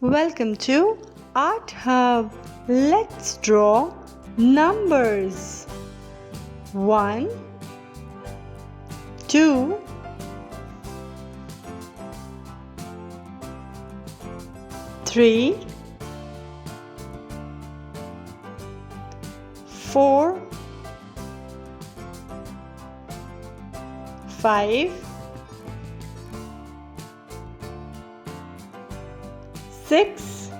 Welcome to Art Hub. Let's draw numbers. 1, 2, 3, 4, 5, 6,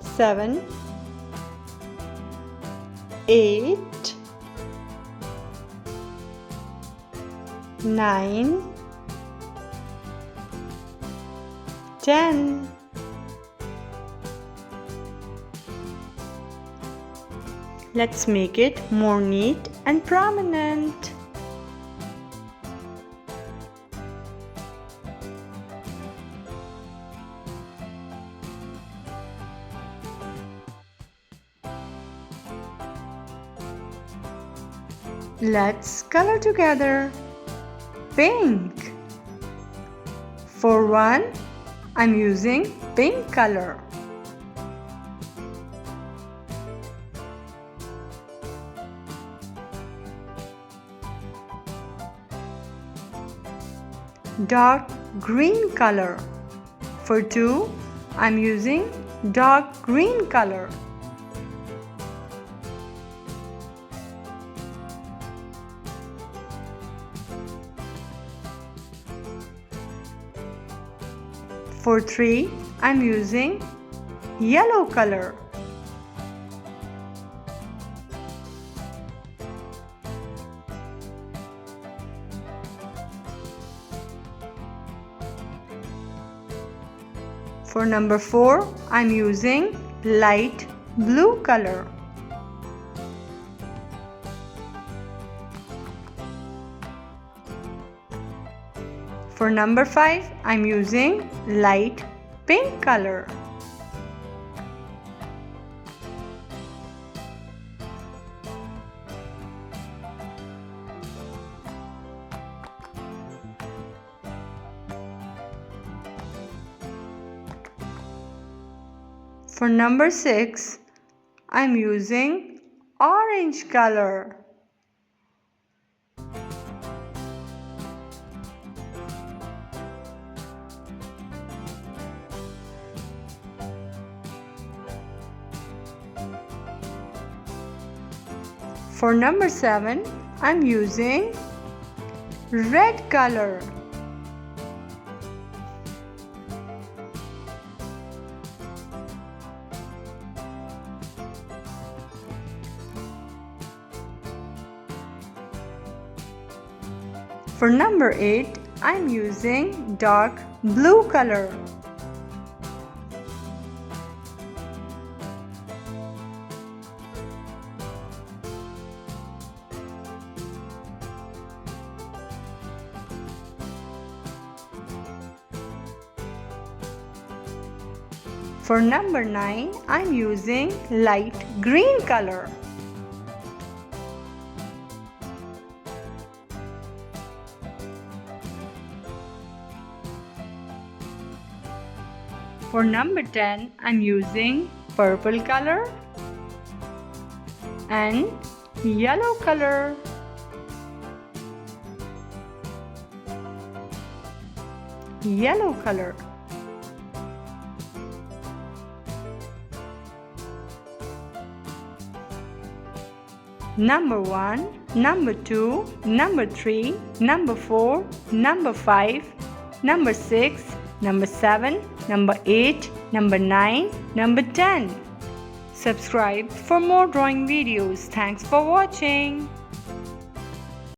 7, 8, 9, 10. Let's make it more neat and prominent. Let's color together. Pink. For 1, I'm using pink color. Dark green color. For 2, I'm using dark green color. For 3, I'm using yellow color. For number 4, I'm using light blue color. For number 5, I'm using light pink color. For number 6, I'm using orange color. For number 7, I'm using red color. For number 8, I'm using dark blue color. For number 9, I'm using light green color. For number 10, I'm using purple color and yellow color. Yellow color. Number 1, number 2, number 3, number 4, number 5, number 6, number 7, number 8, number 9, number 10. Subscribe for more drawing videos. Thanks for watching.